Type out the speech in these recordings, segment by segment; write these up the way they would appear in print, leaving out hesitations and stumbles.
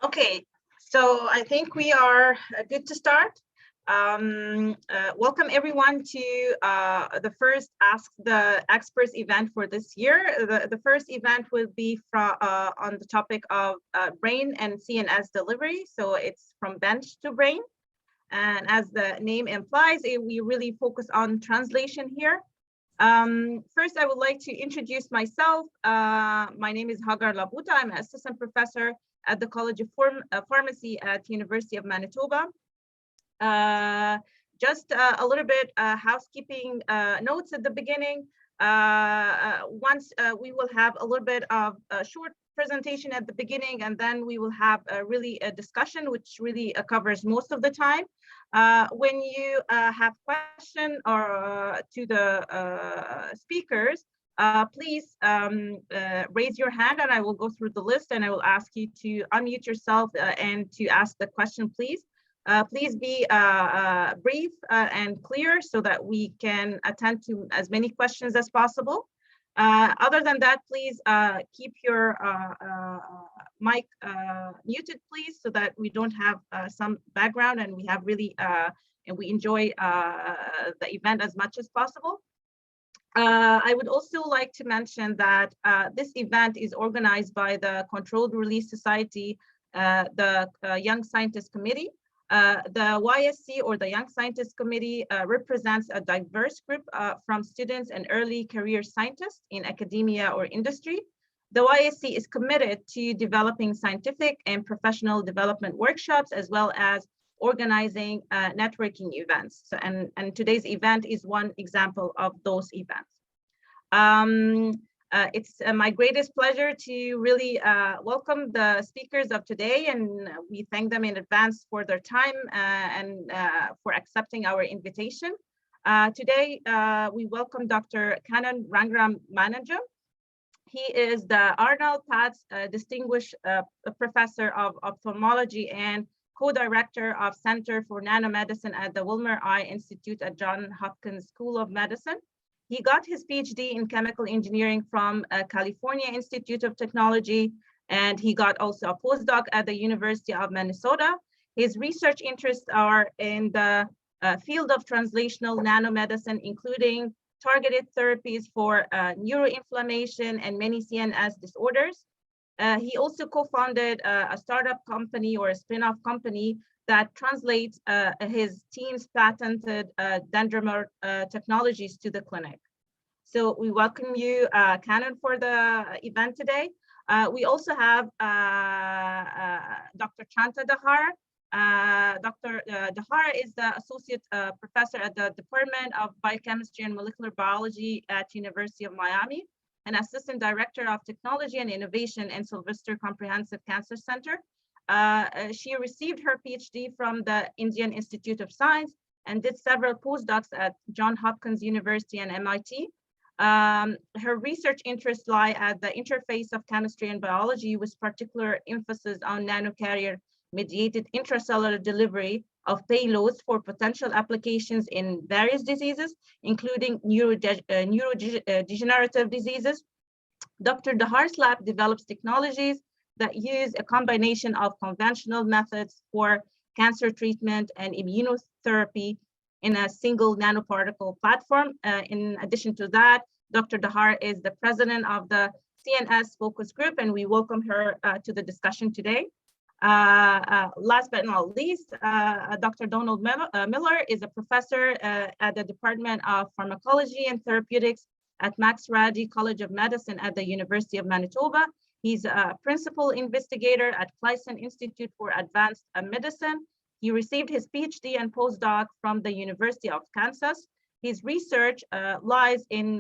Okay, so I think we are good to start. Welcome everyone to the first Ask the Experts event for this year. The first event will be on the topic of brain and CNS delivery. So it's from bench to brain. And as the name implies, we really focus on translation here. First, I would like to introduce myself. My name is Hagar Labuta. I'm an assistant professor at the College of Pharmacy at University of Manitoba. Just a little bit housekeeping notes at the beginning. Once we will have a little bit of a short presentation at the beginning, and then we will have a discussion, which really covers most of the time. When you have questions or to the speakers, please raise your hand and I will go through the list and I will ask you to unmute yourself and to ask the question, please. Please be brief and clear so that we can attend to as many questions as possible. Other than that, please keep your mic muted, please, so that we don't have some background and we have really and we enjoy the event as much as possible. I would also like to mention that this event is organized by the Controlled Release Society, the Young Scientist Committee. The YSC, or the Young Scientist Committee, represents a diverse group from students and early career scientists in academia or industry. The YSC is committed to developing scientific and professional development workshops, as well as organizing networking events. So, and today's event is one example of those events. It's my greatest pleasure to really welcome the speakers of today, and we thank them in advance for their time and for accepting our invitation. Today, we welcome Dr. Kannan Rangaramanujam. He is the Arnold Patz Distinguished Professor of Ophthalmology and co-director of Center for Nano-Medicine at the Wilmer Eye Institute at Johns Hopkins School of Medicine. He got his PhD in chemical engineering from California Institute of Technology, and he got also a postdoc at the University of Minnesota. His research interests are in the field of translational nanomedicine, including targeted therapies for neuroinflammation and many CNS disorders. He also co-founded a startup company or a spin-off company that translates his team's patented dendrimer technologies to the clinic. So we welcome you, Kannan, for the event today. We also have Dr. Shanta Dhar. Dr. Dhar is the Associate Professor at the Department of Biochemistry and Molecular Biology at University of Miami, and Assistant Director of Technology and Innovation in Sylvester Comprehensive Cancer Center. She received her PhD from the Indian Institute of Science and did several postdocs at Johns Hopkins University and MIT. Her research interests lie at the interface of chemistry and biology, with particular emphasis on nanocarrier mediated intracellular delivery of payloads for potential applications in various diseases, including neurodegenerative diseases. Dr. Dhaar's lab develops technologies that use a combination of conventional methods for cancer treatment and immunotherapy in a single nanoparticle platform. In addition to that, Dr. Dhar is the president of the CNS focus group, and we welcome her to the discussion today. Last but not least, Dr. Donald Miller is a professor at the Department of Pharmacology and Therapeutics at Max Rady College of Medicine at the University of Manitoba. He's a principal investigator at Clayson Institute for Advanced Medicine. He received his PhD and postdoc from the University of Kansas. His research lies in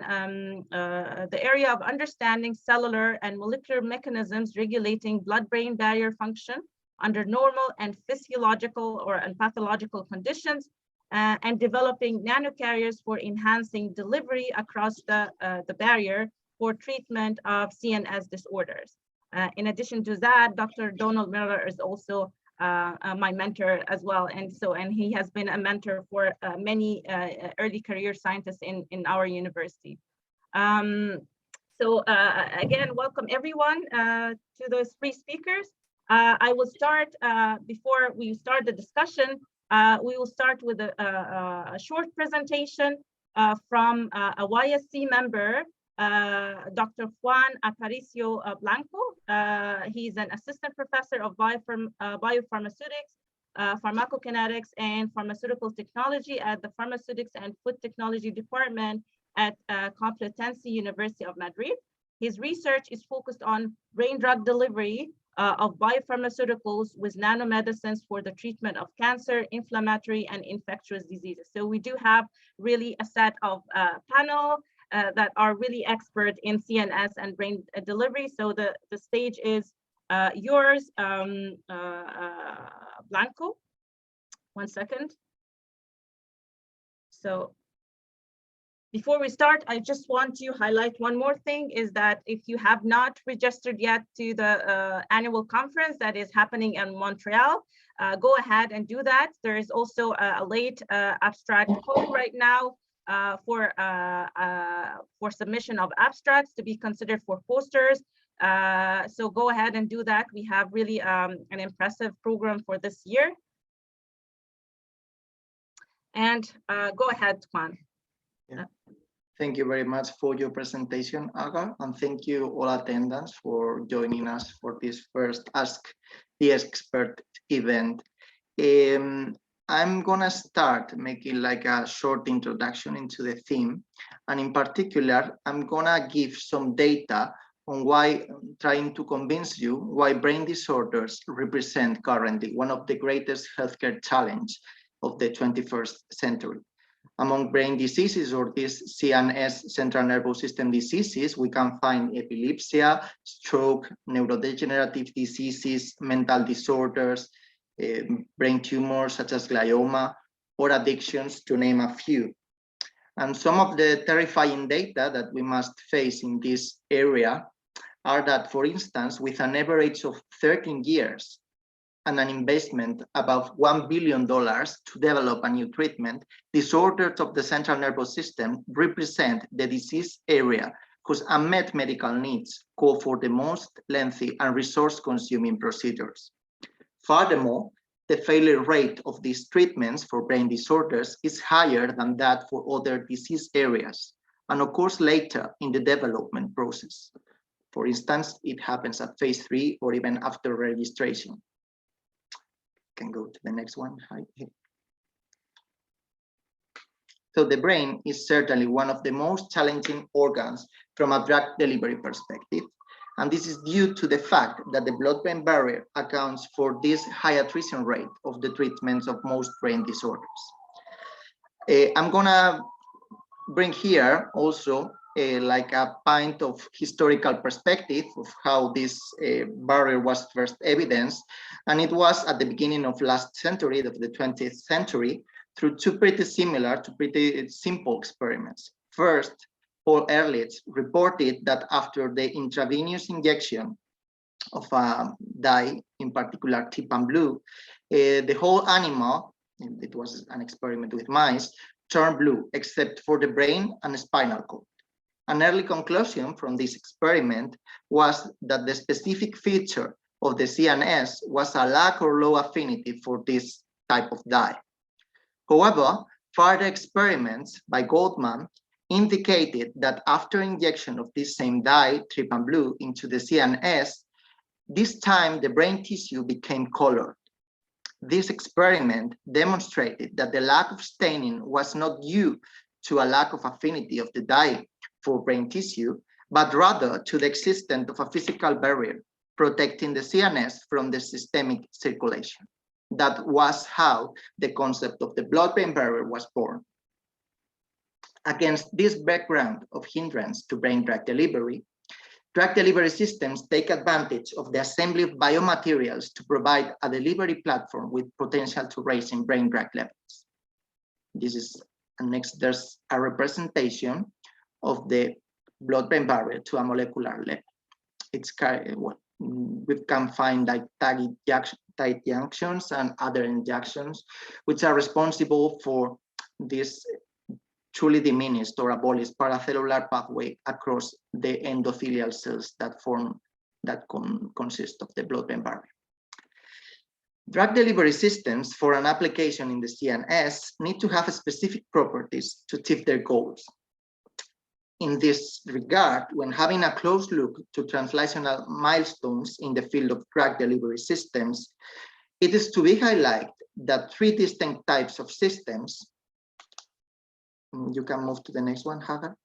the area of understanding cellular and molecular mechanisms regulating blood-brain barrier function under normal and physiological and pathological conditions, and developing nanocarriers for enhancing delivery across the barrier for treatment of CNS disorders. In addition to that, Dr. Donald Miller is also my mentor as well. And he has been a mentor for many early career scientists in our university. Again, welcome everyone to those three speakers. I will start, before we start the discussion, we will start with a short presentation from a YSC member, Dr. Juan Aparicio Blanco. He's an assistant professor of biopharmaceutics, pharmacokinetics, and pharmaceutical technology at the Pharmaceutics and Food Technology Department at Complutense University of Madrid. His research is focused on brain drug delivery of biopharmaceuticals with nanomedicines for the treatment of cancer, inflammatory, and infectious diseases. So we do have really a set of panel that are really expert in CNS and brain delivery. So the stage is yours, Blanco. One second. So before we start, I just want to highlight one more thing, is that if you have not registered yet to the annual conference that is happening in Montreal, go ahead and do that. There is also a late abstract code right now for submission of abstracts to be considered for posters. So go ahead and do that. We have really an impressive program for this year. And go ahead, Juan. Yeah. Thank you very much for your presentation, Aga, and thank you all attendants for joining us for this first Ask the Expert event. I'm gonna start making like a short introduction into the theme, and in particular, I'm gonna give some data on why, trying to convince you why brain disorders represent currently one of the greatest healthcare challenges of the 21st century. Among brain diseases, or these CNS, central nervous system diseases, we can find epilepsy, stroke, neurodegenerative diseases, mental disorders, brain tumors such as glioma, or addictions, to name a few. And some of the terrifying data that we must face in this area are that, for instance, with an average of 13 years, and an investment above $1 billion to develop a new treatment, disorders of the central nervous system represent the disease area whose unmet medical needs call for the most lengthy and resource-consuming procedures. Furthermore, the failure rate of these treatments for brain disorders is higher than that for other disease areas, and occurs later in the development process. For instance, it happens at phase 3 or even after registration. Can go to the next one. So the brain is certainly one of the most challenging organs from a drug delivery perspective. And this is due to the fact that the blood-brain barrier accounts for this high attrition rate of the treatments of most brain disorders. I'm gonna bring here also like a point of historical perspective of how this barrier was first evidenced. And it was at the beginning of last century, of the 20th century, through two pretty similar to pretty simple experiments. First, Paul Ehrlich reported that after the intravenous injection of a dye, in particular trypan blue, the whole animal, it was an experiment with mice, turned blue, except for the brain and spinal cord. An early conclusion from this experiment was that the specific feature of the CNS was a lack or low affinity for this type of dye. However, further experiments by Goldman indicated that after injection of this same dye, trypan blue, into the CNS, this time the brain tissue became colored. This experiment demonstrated that the lack of staining was not due to a lack of affinity of the dye for brain tissue, but rather to the existence of a physical barrier protecting the CNS from the systemic circulation. That was how the concept of the blood-brain barrier was born. Against this background of hindrance to brain drug delivery systems take advantage of the assembly of biomaterials to provide a delivery platform with potential to raise in brain drug levels. This is next, there's a representation of the blood-brain barrier to a molecular level. It's we can find like tight junctions and other injections, which are responsible for this truly diminished or abolished paracellular pathway across the endothelial cells that consist of the blood-brain barrier. Drug delivery systems for an application in the CNS need to have specific properties to achieve their goals. In this regard, when having a close look to translational milestones in the field of drug delivery systems, it is to be highlighted that three distinct types of systems, you can move to the next one, Hagar,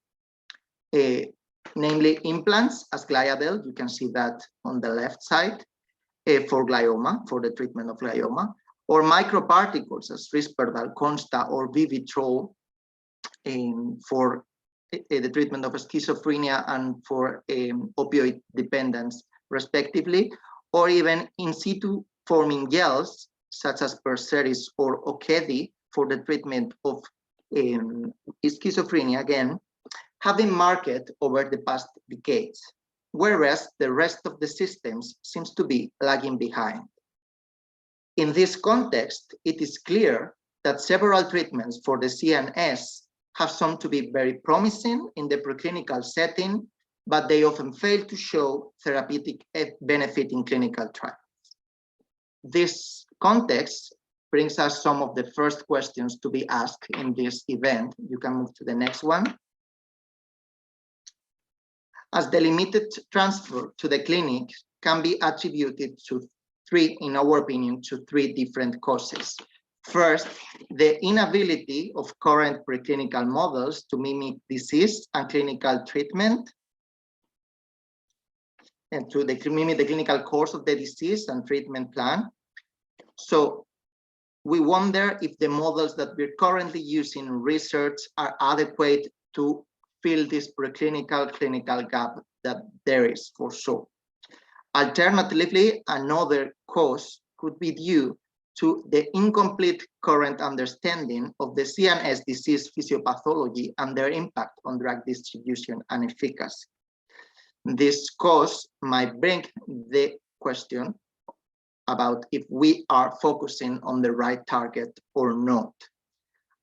namely implants as gliadel, you can see that on the left side, for glioma, for the treatment of glioma, or microparticles as Risperdal, Consta, or Vivitrol for the treatment of schizophrenia and for opioid dependence, respectively, or even in situ forming gels, such as Perseris or Okedi, for the treatment of schizophrenia, again, have been marketed over the past decades, whereas the rest of the systems seems to be lagging behind. In this context, it is clear that several treatments for the CNS have shown to be very promising in the preclinical setting, but they often fail to show therapeutic benefit in clinical trials. This context brings us some of the first questions to be asked in this event. You can move to the next one. As the limited transfer to the clinic can be attributed to in our opinion, to three different causes. First, the inability of current preclinical models to mimic disease and clinical treatment, and to mimic the clinical course of the disease and treatment plan. So we wonder if the models that we're currently using in research are adequate to fill this preclinical clinical gap that there is for sure. Alternatively, another cause could be due to the incomplete current understanding of the CNS disease physiopathology and their impact on drug distribution and efficacy. This cause might bring the question about if we are focusing on the right target or not.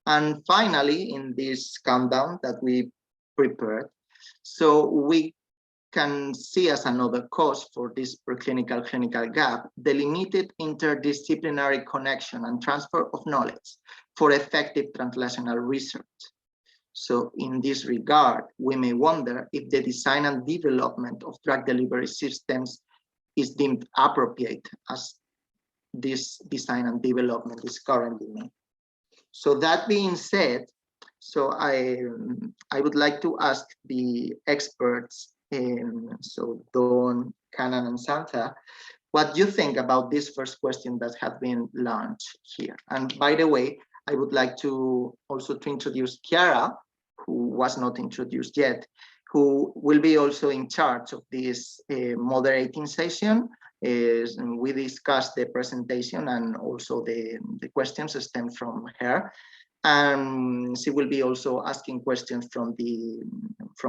And finally, in this countdown that we prepared, so we can see as another cause for this preclinical clinical gap the limited interdisciplinary connection and transfer of knowledge for effective translational research. So in this regard, we may wonder if the design and development of drug delivery systems is deemed appropriate as this design and development is currently made. So that being said, so I would like to ask the experts, so Dawn, Kannan, and Shanta, what do you think about this first question that has been launched here? And by the way, I would like to also to introduce Chiara, who was not introduced yet, who will be also in charge of this moderating session. We discussed the presentation and also the questions stem from her. And she will be also asking questions from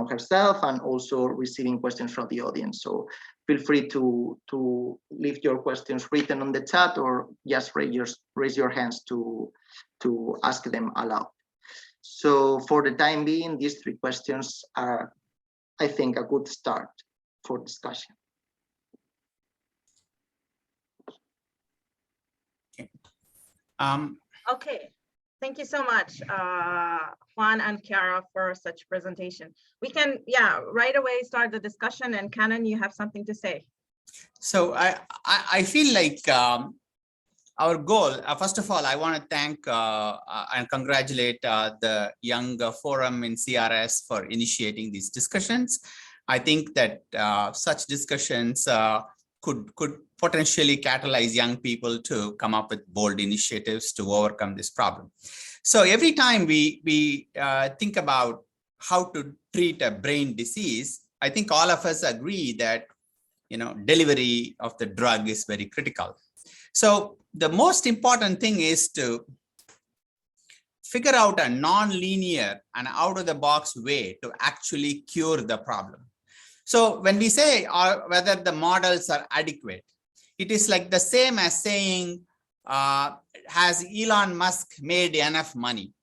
herself and also receiving questions from the audience. So feel free to leave your questions written on the chat or just raise your hands to ask them aloud. So for the time being, these three questions are, I think, a good start for discussion. Okay. Okay. Thank you so much, Juan and Chiara, for such presentation. We can, right away start the discussion. And Kannan, you have something to say. So I feel like our goal, first of all, I want to thank and congratulate the young forum in CRS for initiating these discussions. I think that such discussions could potentially catalyze young people to come up with bold initiatives to overcome this problem. So every time we think about how to treat a brain disease, I think all of us agree that delivery of the drug is very critical. So the most important thing is to figure out a non-linear and out-of-the-box way to actually cure the problem. So when we say whether the models are adequate, it is like the same as saying, has Elon Musk made enough money?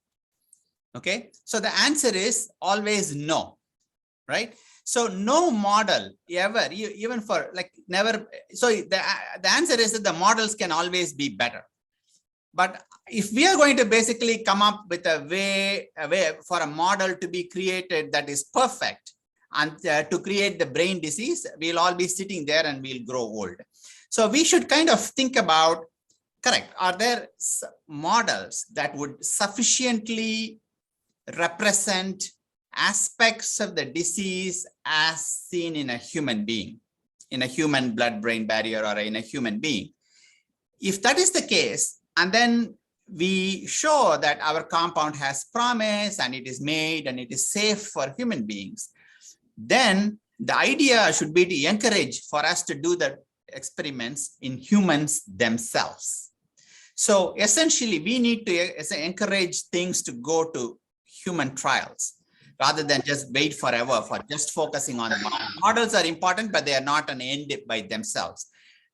Okay, so the answer is always no, right? So no model ever, even for like never. So the answer is that the models can always be better. But if we are going to basically come up with a way for a model to be created that is perfect and to create the brain disease, we'll all be sitting there and we'll grow old. So we should kind of think about, correct, are there models that would sufficiently represent aspects of the disease as seen in a human being, in a human blood-brain barrier or in a human being? If that is the case, and then we show that our compound has promise and it is made and it is safe for human beings, then the idea should be to encourage for us to do the experiments in humans themselves. So essentially, we need to encourage things to go to human trials rather than just wait forever for just focusing on models. Models are important, but they are not an end by themselves.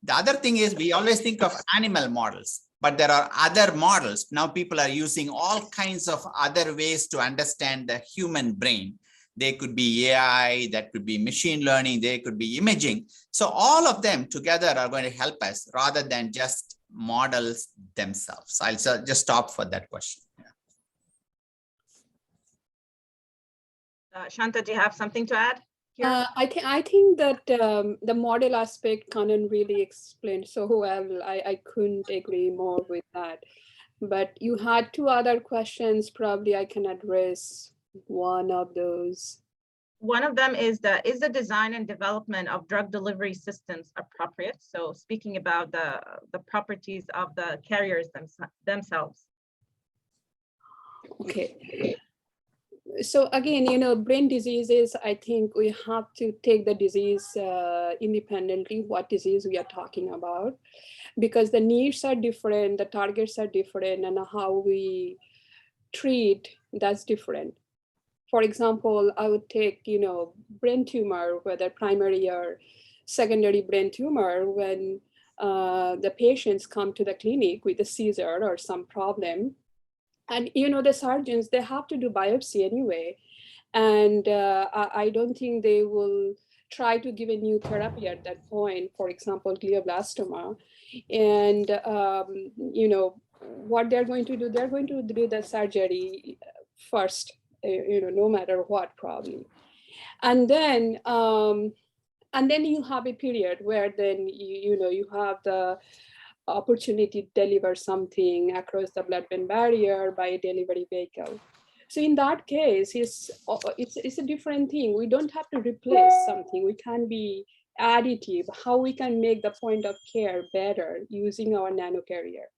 The other thing is we always think of animal models, but there are other models. Now people are using all kinds of other ways to understand the human brain. They could be AI, that could be machine learning, they could be imaging. So all of them together are going to help us rather than just models themselves. I'll just stop for that question. Shanta, do you have something to add here? I think that the model aspect Kannan really explained so well. I couldn't agree more with that. But you had two other questions. Probably I can address one of those. One of them is the design and development of drug delivery systems appropriate? So speaking about the properties of the carriers themselves. Okay. So again, brain diseases, I think we have to take the disease independently, what disease we are talking about, because the needs are different, the targets are different, and how we treat, that's different. For example, I would take, brain tumor, whether primary or secondary brain tumor, when the patients come to the clinic with a seizure or some problem. And, the surgeons, they have to do biopsy anyway. And I don't think they will try to give a new therapy at that point, for example, glioblastoma. And, what they're going to do, they're going to do the surgery first, no matter what, probably. And then you have a period where then, you have the opportunity to deliver something across the blood-brain barrier by a delivery vehicle. So in that case, it's a different thing. We don't have to replace something. We can be additive, how we can make the point of care better using our nanocarrier.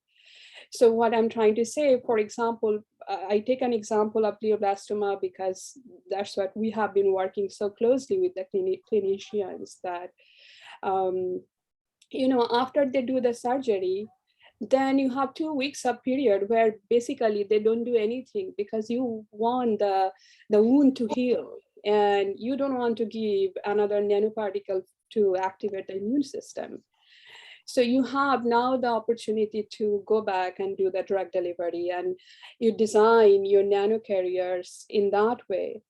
So what I'm trying to say, for example, I take an example of glioblastoma because that's what we have been working so closely with the clinicians that, after they do the surgery, then you have 2 weeks of period where basically they don't do anything because you want the wound to heal and you don't want to give another nanoparticle to activate the immune system. So you have now the opportunity to go back and do the drug delivery, and you design your nanocarriers in that way.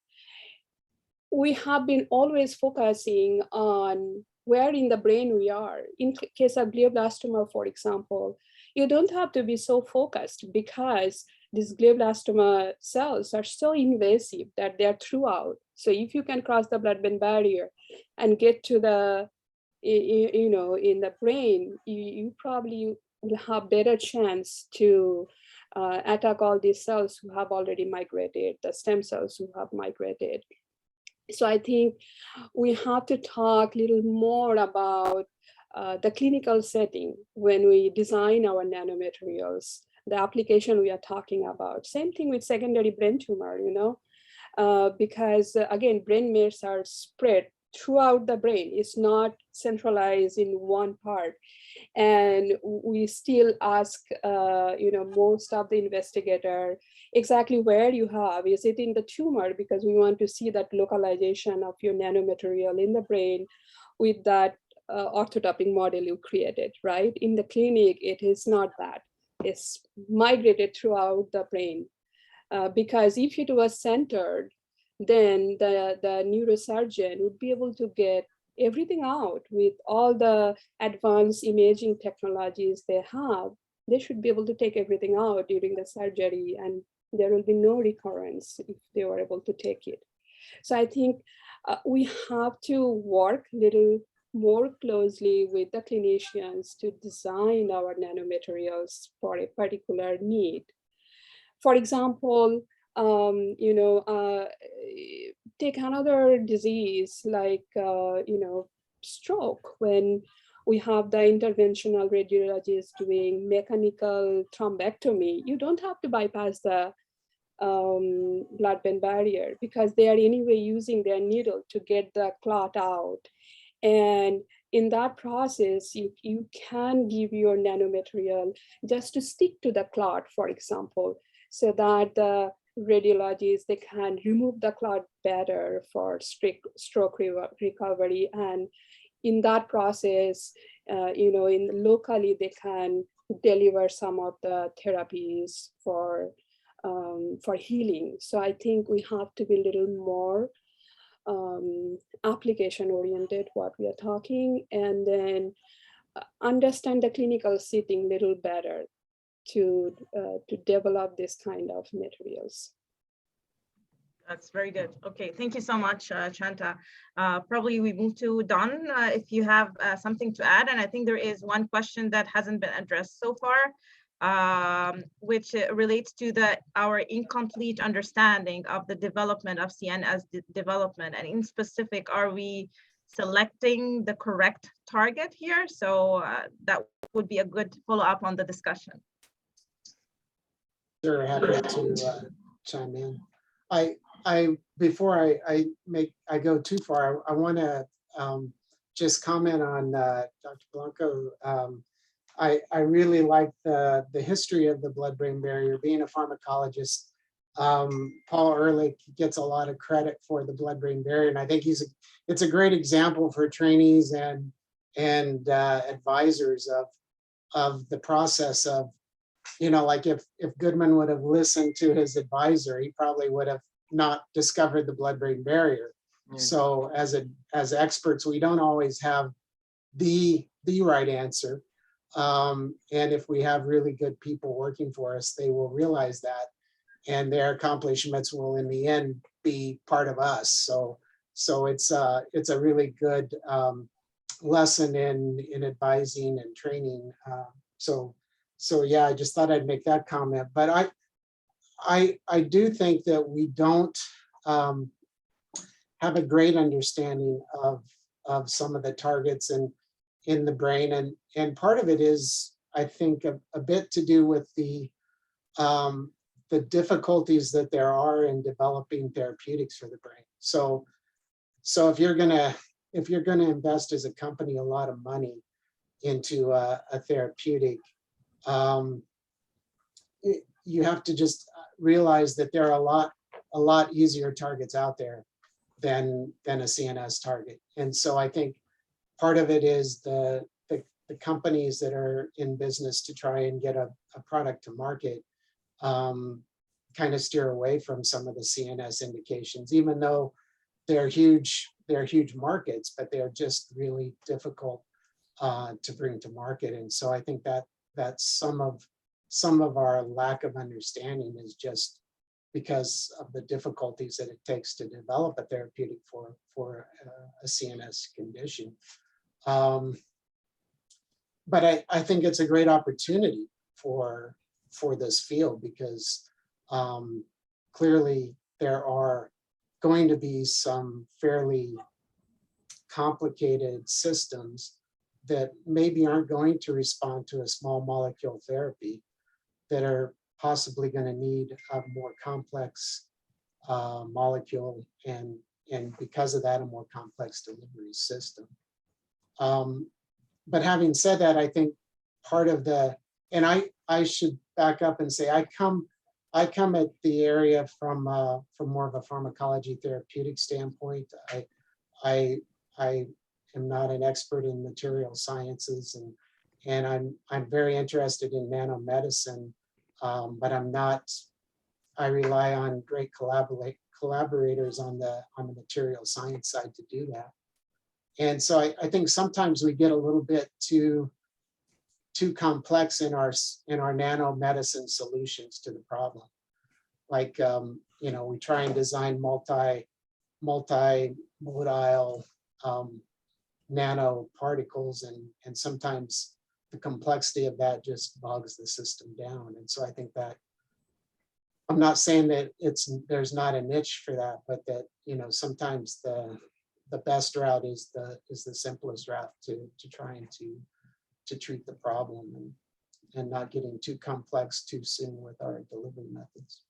We have been always focusing on where in the brain we are. In case of glioblastoma, for example, you don't have to be so focused because these glioblastoma cells are so invasive that they're throughout. So if you can cross the blood-brain barrier and get to the, in the brain, you probably will have better chance to attack all these cells who have already migrated, the stem cells who have migrated. So I think we have to talk a little more about the clinical setting when we design our nanomaterials the application we are talking about. Same thing with secondary brain tumor, because again, brain mets are spread throughout the brain. It's not centralized in one part. And we still ask, most of the investigator exactly where you have. Is it in the tumor? Because we want to see that localization of your nanomaterial in the brain with that orthotopic model you created, right? In the clinic, it is not that. It's migrated throughout the brain. Because if it was centered, then the neurosurgeon would be able to get everything out with all the advanced imaging technologies they have. They should be able to take everything out during the surgery, and there will be no recurrence if they were able to take it. So I think we have to work a little more closely with the clinicians to design our nanomaterials for a particular need. For example, take another disease like, stroke. When we have the interventional radiologist doing mechanical thrombectomy, you don't have to bypass the blood-brain barrier because they are anyway using their needle to get the clot out. And in that process, you can give your nanomaterial just to stick to the clot, for example, so that the radiologists, they can remove the clot better for stroke recovery. And in that process, locally, they can deliver some of the therapies for healing. So I think we have to be a little more application oriented what we are talking, and then understand the clinical setting a little better to develop this kind of materials. That's very good. Okay, thank you so much, Shanta. Probably we move to Don if you have something to add. And I think there is one question that hasn't been addressed so far, which relates to our incomplete understanding of the development of CNS development. And in specific, are we selecting the correct target here? So that would be a good follow-up on the discussion. Sure, happy to chime in. Before I go too far, I want to just comment on Dr. Blanco. I really like the history of the blood-brain barrier. Being a pharmacologist, Paul Ehrlich gets a lot of credit for the blood-brain barrier, and I think it's a great example for trainees and advisors of the process of, like if Goodman would have listened to his advisor, he probably would have not discovered the blood-brain barrier. Yeah. So as experts, we don't always have the right answer. And if we have really good people working for us, they will realize that, and their accomplishments will in the end be part of us. So it's a really good lesson in advising and training. So yeah, I just thought I'd make that comment. But I do think that we don't have a great understanding of some of the targets in the brain, and part of it is, I think, a bit to do with the difficulties that there are in developing therapeutics for the brain. So if you're gonna invest as a company a lot of money into a therapeutic, you have to just realize that there are a lot easier targets out there than a CNS target. And so I think part of it is the companies that are in business to try and get a product to market kind of steer away from some of the CNS indications, even though they're huge markets, but they're just really difficult to bring to market. And so I think that's some of our lack of understanding is just because of the difficulties that it takes to develop a therapeutic for a CNS condition. But I think it's a great opportunity for this field, because clearly there are going to be some fairly complicated systems that maybe aren't going to respond to a small molecule therapy that are possibly going to need a more complex molecule, and because of that, a more complex delivery system. But having said that, I think part of the, and I should back up and say I come at the area from more of a pharmacology therapeutic standpoint. I am not an expert in material sciences, and I'm very interested in nanomedicine, but I'm not. I rely on great collaborators on the material science side to do that. And so I think sometimes we get a little bit too complex in our nanomedicine solutions to the problem. Like, you know, we try and design multimodal nanoparticles, and sometimes the complexity of that just bogs the system down. And so I think that, I'm not saying that there's not a niche for that, but that, you know, sometimes the best route is the simplest route to trying to treat the problem, and not getting too complex too soon with our delivery methods.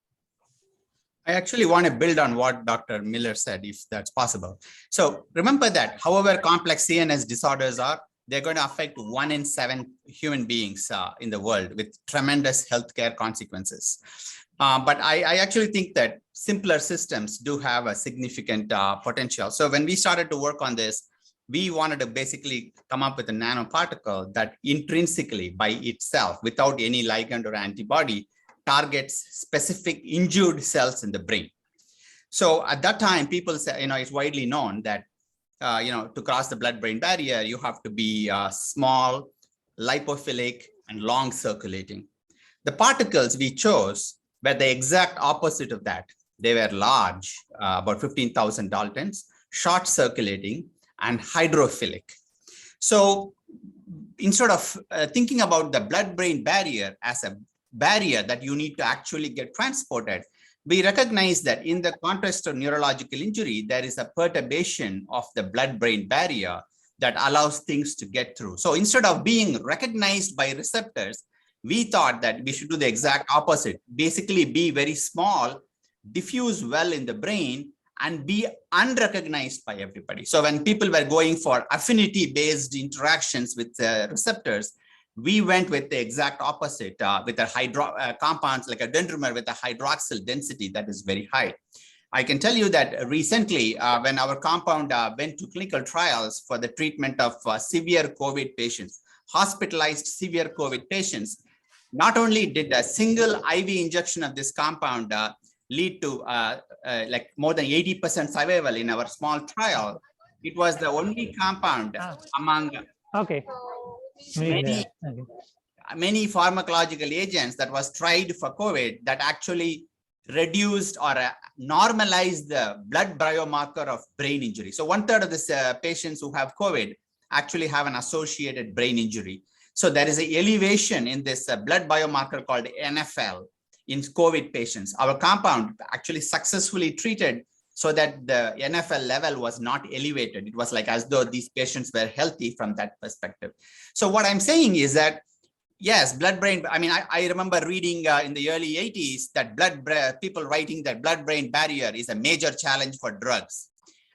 I actually want to build on what Dr. Miller said, if that's possible. So remember that however complex CNS disorders are, they're going to affect 1 in 7 human beings in the world, with tremendous healthcare consequences. But I actually think that simpler systems do have a significant potential. So when we started to work on this, we wanted to basically come up with a nanoparticle that intrinsically by itself, without any ligand or antibody, targets specific injured cells in the brain. So at that time, people say, you know, it's widely known that, you know, to cross the blood-brain barrier, you have to be small, lipophilic, and long circulating. The particles we chose were the exact opposite of that. They were large, about 15,000 Daltons, short circulating, and hydrophilic. So instead of thinking about the blood-brain barrier as a barrier that you need to actually get transported, we recognize that in the context of neurological injury, there is a perturbation of the blood-brain barrier that allows things to get through. So instead of being recognized by receptors, we thought that we should do the exact opposite, basically be very small, diffuse well in the brain, and be unrecognized by everybody. So when people were going for affinity-based interactions with receptors, we went with the exact opposite, with a compounds like a dendrimer with a hydroxyl density that is very high. I can tell you that recently, when our compound went to clinical trials for the treatment of severe COVID patients, hospitalized severe COVID patients, not only did a single IV injection of this compound lead to like more than 80% survival in our small trial, it was the only compound among many pharmacological agents that was tried for COVID that actually reduced or normalized the blood biomarker of brain injury. So 1/3 of the patients who have COVID actually have an associated brain injury. So there is an elevation in this blood biomarker called NFL in COVID patients. Our compound actually successfully treated so that the NFL level was not elevated. It was like as though these patients were healthy from that perspective. So what I'm saying is that, yes, blood-brain, I mean, I remember reading in the early 80s that people writing that blood-brain barrier is a major challenge for drugs.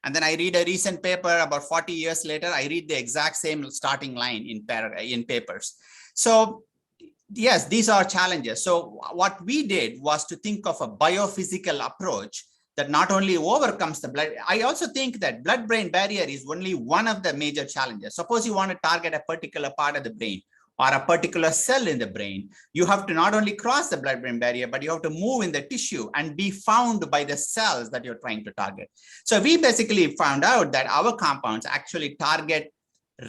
And then I read a recent paper about 40 years later, I read the exact same starting line in papers. So yes, these are challenges. So what we did was to think of a biophysical approach that not only overcomes the blood. I also think that blood-brain barrier is only one of the major challenges. Suppose you want to target a particular part of the brain or a particular cell in the brain, you have to not only cross the blood-brain barrier, but you have to move in the tissue and be found by the cells that you're trying to target. So we basically found out that our compounds actually target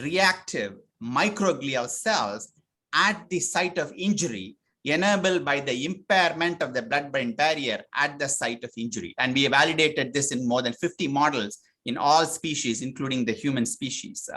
reactive microglial cells at the site of injury, enabled by the impairment of the blood-brain barrier at the site of injury. And we validated this in more than 50 models in all species, including the human species.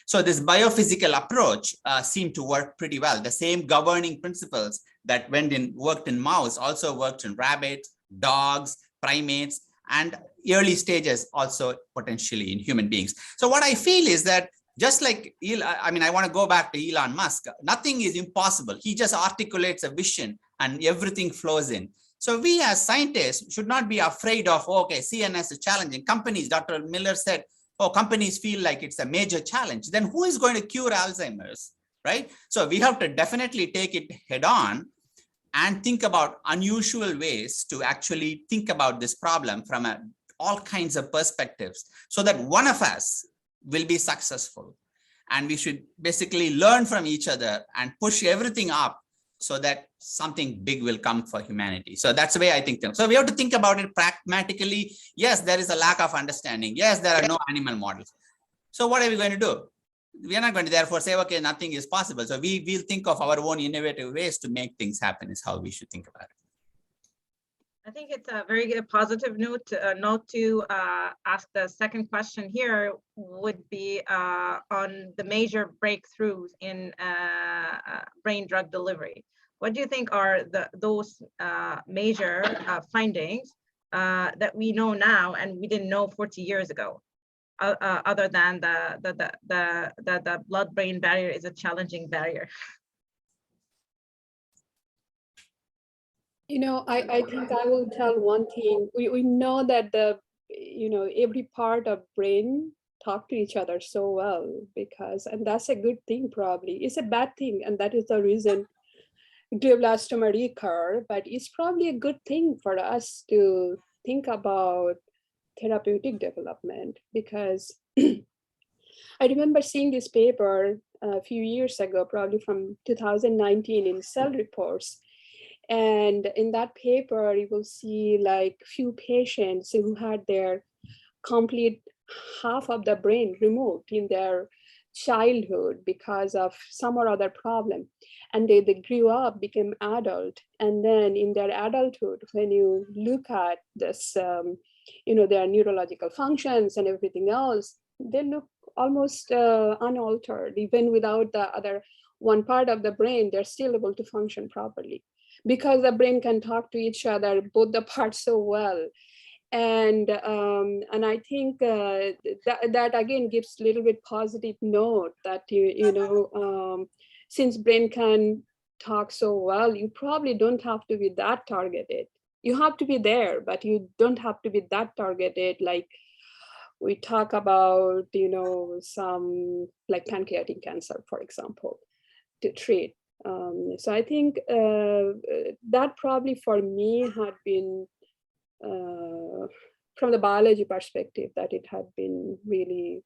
So this biophysical approach seemed to work pretty well. The same governing principles that worked in mouse also worked in rabbits, dogs, primates, and early stages also potentially in human beings. So what I feel is that just like, I mean, I want to go back to Elon Musk. Nothing is impossible. He just articulates a vision and everything flows in. So we as scientists should not be afraid of, okay, CNS is challenging. Companies, Dr. Miller said, oh, companies feel like it's a major challenge. Then who is going to cure Alzheimer's, right? So we have to definitely take it head on and think about unusual ways to actually think about this problem from all kinds of perspectives, so that one of us will be successful. And we should basically learn from each other and push everything up so that something big will come for humanity. So that's the way I think. So we have to think about it pragmatically. Yes, there is a lack of understanding. Yes, there are no animal models. So what are we going to do? We are not going to therefore say, okay, nothing is possible. So we will think of our own innovative ways to make things happen is how we should think about it. I think it's a very good positive note to ask. The second question here would be on the major breakthroughs in brain drug delivery. What do you think are those major findings that we know now and we didn't know 40 years ago, other than the blood-brain barrier is a challenging barrier? You know, I think I will tell one thing. We know that every part of brain talk to each other so well, and that's a good thing probably. It's a bad thing, and that is the reason glioblastoma recur, but it's probably a good thing for us to think about therapeutic development, because I remember seeing this paper a few years ago, probably from 2019 in Cell Reports. And in that paper, you will see like few patients who had their complete half of the brain removed in their childhood because of some or other problem. And they grew up, became adult. And then in their adulthood, when you look at this, their neurological functions and everything else, they look almost unaltered. Even without the other one part of the brain, they're still able to function properly, because the brain can talk to each other, both the parts so well. And I think that again gives a little bit positive note that since brain can talk so well, you probably don't have to be that targeted. You have to be there, but you don't have to be that targeted. Like we talk about, some like pancreatic cancer, for example, to treat. So I think that probably for me had been, from the biology perspective, that it had been really,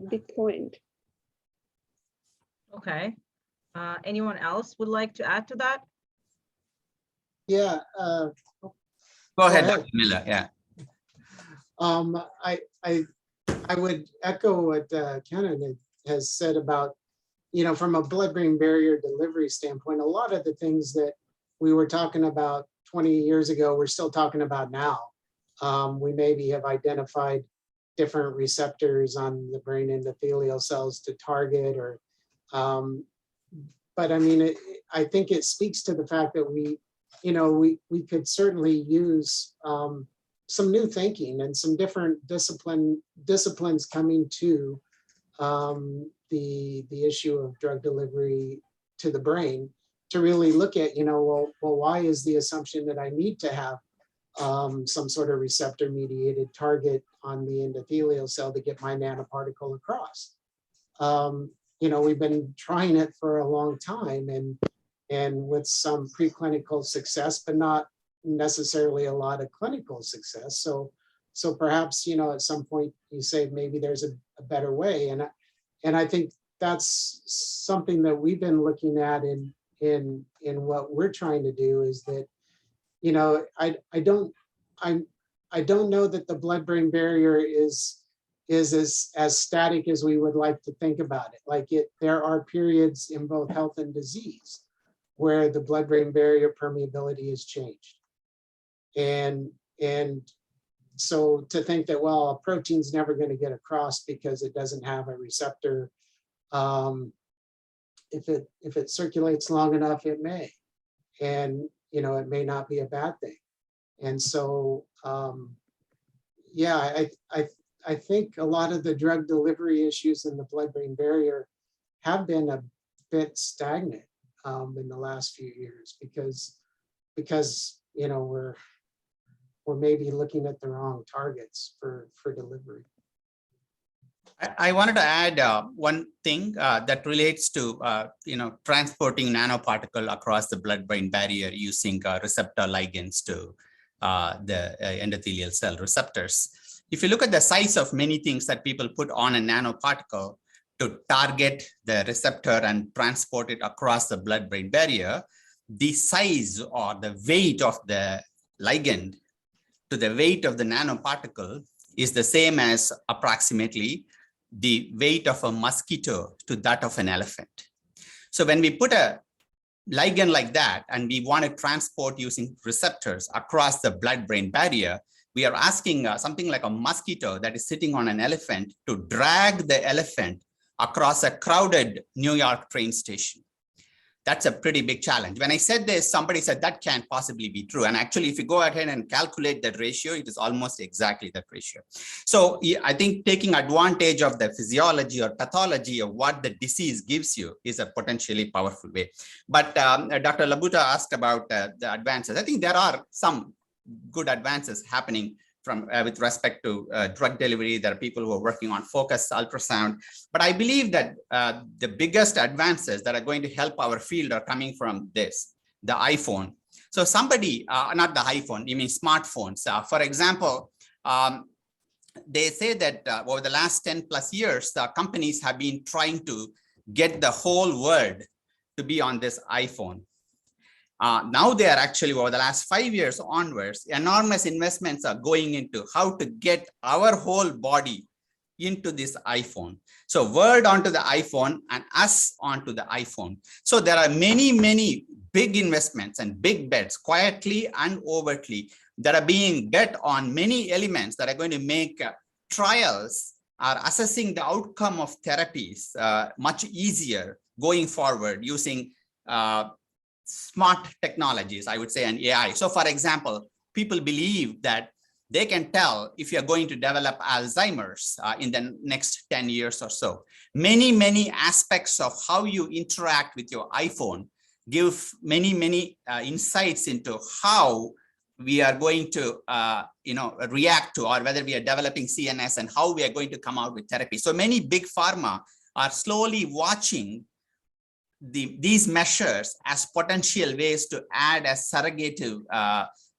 big point. Okay. Anyone else would like to add to that? Yeah. Go ahead, Dr. Miller. Yeah. I would echo what Kannan has said about, from a blood-brain barrier delivery standpoint, a lot of the things that we were talking about 20 years ago, we're still talking about now. We maybe have identified different receptors on the brain endothelial cells to target, or, but I mean, I think it speaks to the fact that we could certainly use some new thinking and some different disciplines coming to the issue of drug delivery to the brain, to really look at, well, why is the assumption that I need to have some sort of receptor mediated target on the endothelial cell to get my nanoparticle across? We've been trying it for a long time and with some preclinical success, but not necessarily a lot of clinical success. So perhaps, at some point you say maybe there's a better way. And I think that's something that we've been looking at in what we're trying to do, is that, I don't know that the blood-brain barrier is as static as we would like to think about it. Like there are periods in both health and disease where the blood-brain barrier permeability has changed. And so to think that, well, a protein's never going to get across because it doesn't have a receptor, if it circulates long enough, it may, and it may not be a bad thing. And so yeah, I think a lot of the drug delivery issues in the blood-brain barrier have been a bit stagnant. in the last few years because you know we're maybe looking at the wrong targets for delivery. I wanted to add one thing that relates to transporting nanoparticle across the blood-brain barrier using receptor ligands to the endothelial cell receptors. If you look at the size of many things that people put on a nanoparticle to target the receptor and transport it across the blood-brain barrier, the size or the weight of the ligand to the weight of the nanoparticle is the same as approximately the weight of a mosquito to that of an elephant. So when we put a ligand like that and we want to transport using receptors across the blood-brain barrier, we are asking something like a mosquito that is sitting on an elephant to drag the elephant across a crowded New York train station. That's a pretty big challenge. When I said this, somebody said that can't possibly be true. And actually, if you go ahead and calculate that ratio, it is almost exactly that ratio. So I think taking advantage of the physiology or pathology of what the disease gives you is a potentially powerful way. But Dr. Labuta asked about the advances. I think there are some good advances happening from with respect to drug delivery. There are people who are working on focused ultrasound, but I believe that the biggest advances that are going to help our field are coming from this, the iPhone. So somebody, not the iPhone, you mean smartphones. For example, they say that over the last 10 plus years, companies have been trying to get the whole world to be on this iPhone. Now they are actually, over the last 5 years onwards, enormous investments are going into how to get our whole body into this iPhone. So word onto the iPhone and us onto the iPhone. So there are many, many big investments and big bets, quietly and overtly, that are being bet on many elements that are going to make trials or assessing the outcome of therapies much easier going forward using smart technologies, I would say, and AI. So for example, people believe that they can tell if you're going to develop Alzheimer's in the next 10 years or so. Many, many aspects of how you interact with your iPhone give many, many insights into how we are going to react to, or whether we are developing CNS and how we are going to come out with therapy. So many big pharma are slowly watching these measures as potential ways to add as surrogative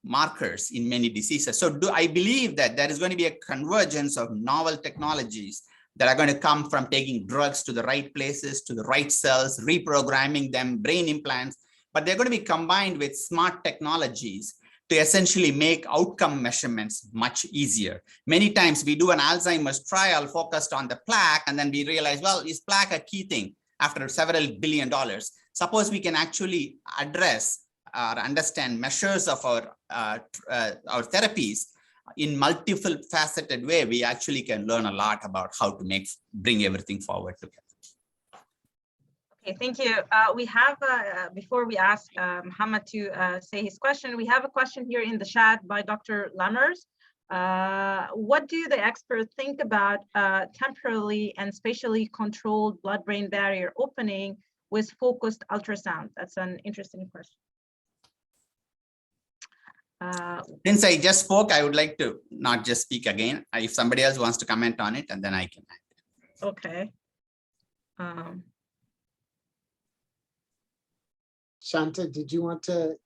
markers in many diseases. So I believe that there is going to be a convergence of novel technologies that are going to come from taking drugs to the right places, to the right cells, reprogramming them, brain implants, but they're going to be combined with smart technologies to essentially make outcome measurements much easier. Many times we do an Alzheimer's trial focused on the plaque, and then we realize, well, is plaque a key thing? After several $1 billion, suppose we can actually address or understand measures of our therapies in multiple faceted way, we actually can learn a lot about how to bring everything forward together. Okay, thank you. We have, before we ask Muhammad to say his question, we have a question here in the chat by Dr. Lammers. What do the experts think about temporally and spatially controlled blood-brain barrier opening with focused ultrasound? That's an interesting question. Since I just spoke, I would like to not just speak again. If somebody else wants to comment on it, and then I can add. Okay. Shanta, did you want to?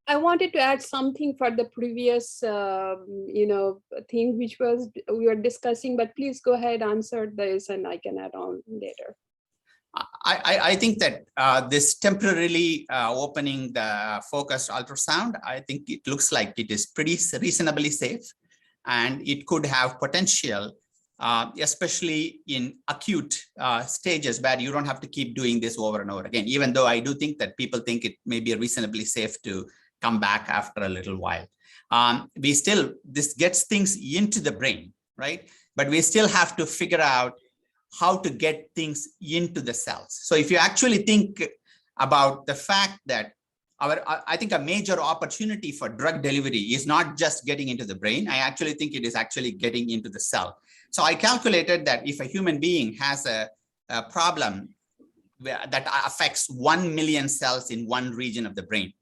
I wanted to add something for the previous, thing which was we were discussing, but please go ahead, answer this, and I can add on later. I think that this temporarily opening the focused ultrasound, I think it looks like it is pretty reasonably safe, and it could have potential, especially in acute stages where you don't have to keep doing this over and over again, even though I do think that people think it may be reasonably safe to come back after a little while. This gets things into the brain, right? But we still have to figure out how to get things into the cells. So if you actually think about the fact that I think a major opportunity for drug delivery is not just getting into the brain. I actually think it is actually getting into the cell. So I calculated that if a human being has a problem that affects 1 million cells in one region of the brain.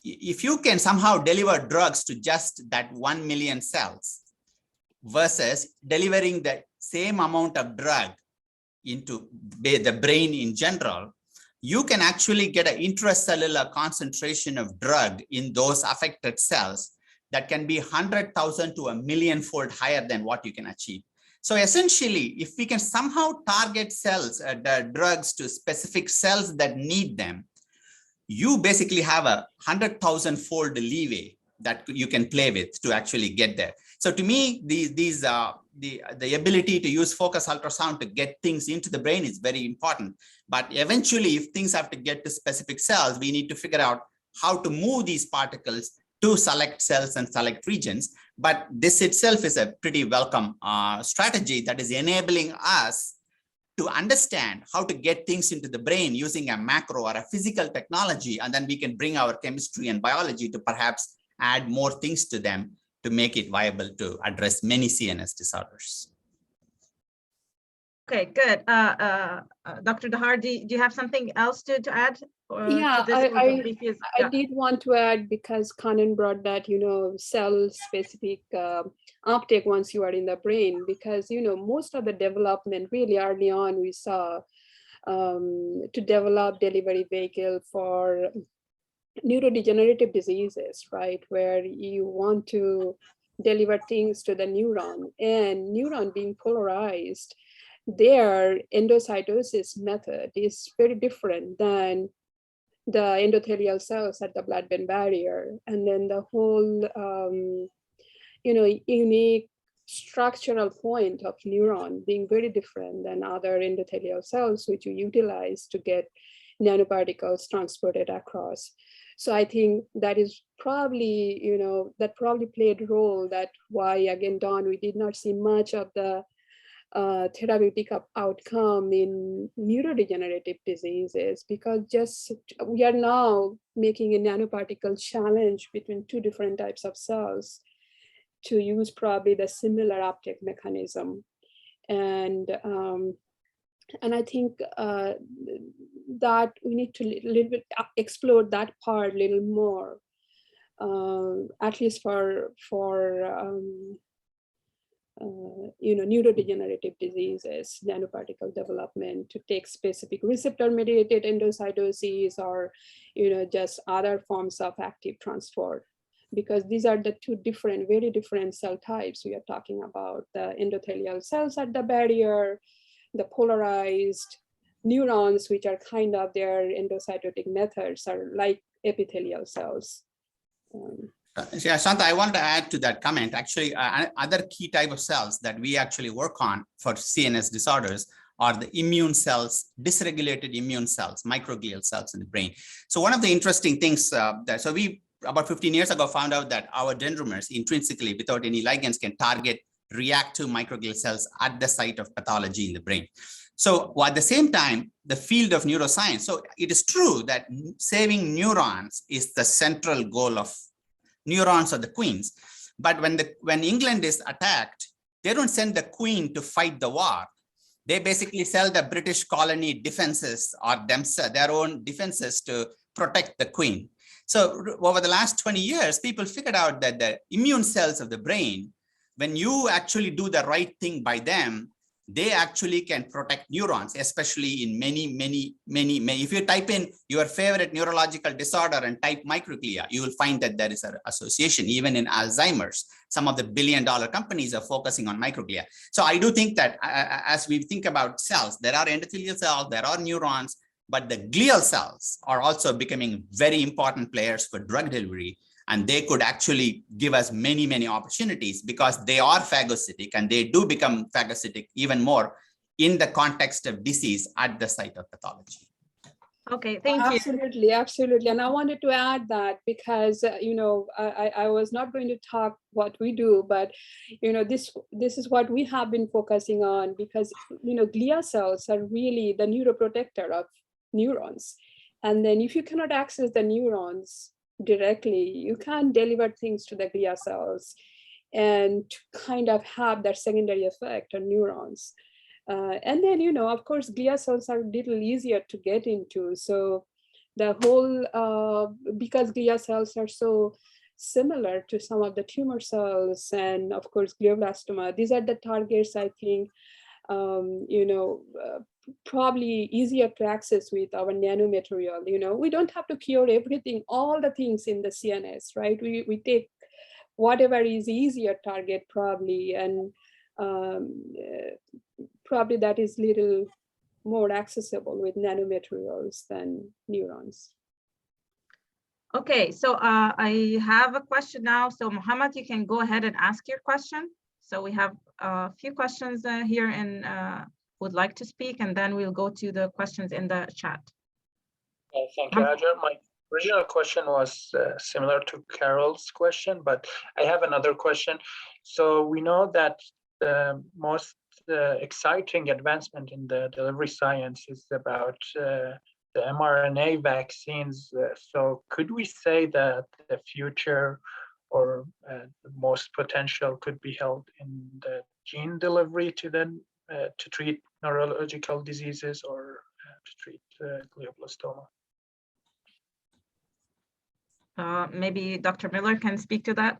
If you can somehow deliver drugs to just that 1 million cells versus delivering the same amount of drug into the brain in general, you can actually get an intracellular concentration of drug in those affected cells that can be 100,000 to 1 million-fold higher than what you can achieve. So essentially, if we can somehow target cells, the drugs to specific cells that need them, you basically have a 100,000-fold leeway that you can play with to actually get there. So to me, the ability to use focus ultrasound to get things into the brain is very important. But eventually, if things have to get to specific cells, we need to figure out how to move these particles to select cells and select regions. But this itself is a pretty welcome strategy that is enabling us to understand how to get things into the brain using a macro or a physical technology, and then we can bring our chemistry and biology to perhaps add more things to them to make it viable to address many CNS disorders. Okay, good. Dr. Dhar, do you have something else to add? Yeah, to this? I did want to add, because Kannan brought that, cell-specific uptake once you are in the brain, because, most of the development really early on we saw to develop delivery vehicle for neurodegenerative diseases, right? Where you want to deliver things to the neuron, and neuron being polarized, their endocytosis method is very different than the endothelial cells at the blood-brain barrier. And then the whole, unique structural point of neuron being very different than other endothelial cells, which you utilize to get nanoparticles transported across. So I think that is probably, that probably played a role that why, again, Don, we did not see much of the therapeutic outcome in neurodegenerative diseases, because just we are now making a nanoparticle challenge between two different types of cells to use probably the similar uptake mechanism. And I think that we need to little bit explore that part a little more, at least for neurodegenerative diseases, nanoparticle development to take specific receptor-mediated endocytosis, or just other forms of active transport, because these are the two different, very different cell types we are talking about: the endothelial cells at the barrier, the polarized neurons, which are kind of their endocytotic methods are like epithelial cells. Yeah, Shanta, I want to add to that comment. Actually, other key type of cells that we actually work on for CNS disorders are the immune cells, dysregulated immune cells, microglial cells in the brain. So one of the interesting things so we about 15 years ago found out that our dendrimers intrinsically, without any ligands, can target reactive microglial cells at the site of pathology in the brain. So at the same time, the field of neuroscience, so it is true that saving neurons is the central goal of neurons are the queens. But when England is attacked, they don't send the queen to fight the war. They basically sell the British colony defenses or their own defenses to protect the queen. So over the last 20 years, people figured out that the immune cells of the brain, when you actually do the right thing by them, they actually can protect neurons, especially in many. If you type in your favorite neurological disorder and type microglia, you will find that there is an association. Even in Alzheimer's, some of the billion-dollar companies are focusing on microglia. So I do think that as we think about cells, there are endothelial cells, there are neurons, but the glial cells are also becoming very important players for drug delivery. And they could actually give us many opportunities because they are phagocytic, and they do become phagocytic even more in the context of disease at the site of pathology. Okay, thank you. Absolutely. And I wanted to add that because, I was not going to talk what we do, but, this is what we have been focusing on, because, glia cells are really the neuroprotector of neurons. And then if you cannot access the neurons directly, you can't deliver things to the glia cells and kind of have that secondary effect on neurons. And then, you know, of course, glia cells are a little easier to get into. So the whole, because glia cells are so similar to some of the tumor cells and of course, glioblastoma, these are the targets, I think, you know, probably easier to access with our nanomaterial. You know, we don't have to cure everything, all the things in the CNS, right? We take whatever is easier target probably, and probably that is little more accessible with nanomaterials than neurons. Okay, so I have a question now. So Mohammed, you can go ahead and ask your question. So we have a few questions here and would like to speak, and then we'll go to the questions in the chat. Thank you, Hajar. My original question was similar to Carol's question, but I have another question. So we know that the most exciting advancement in the delivery science is about the mRNA vaccines. So could we say that the future or the most potential could be held in the gene delivery to treat neurological diseases or to treat glioblastoma? Maybe Dr. Miller can speak to that.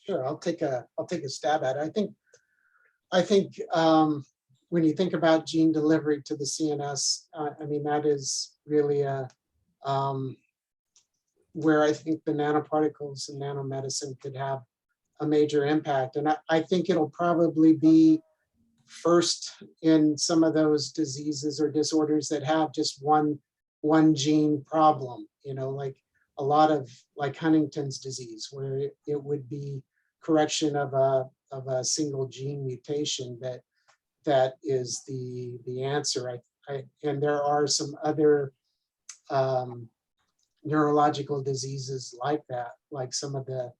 Sure, I'll take a stab at it. I think when you think about gene delivery to the CNS, I mean, that is really where I think the nanoparticles and nanomedicine could have a major impact. And I think it'll probably be first in some of those diseases or disorders that have just one gene problem, you know, like a lot of like Huntington's disease, where it would be correction of a single gene mutation that is the answer. And there are some other neurological diseases like that, like some of the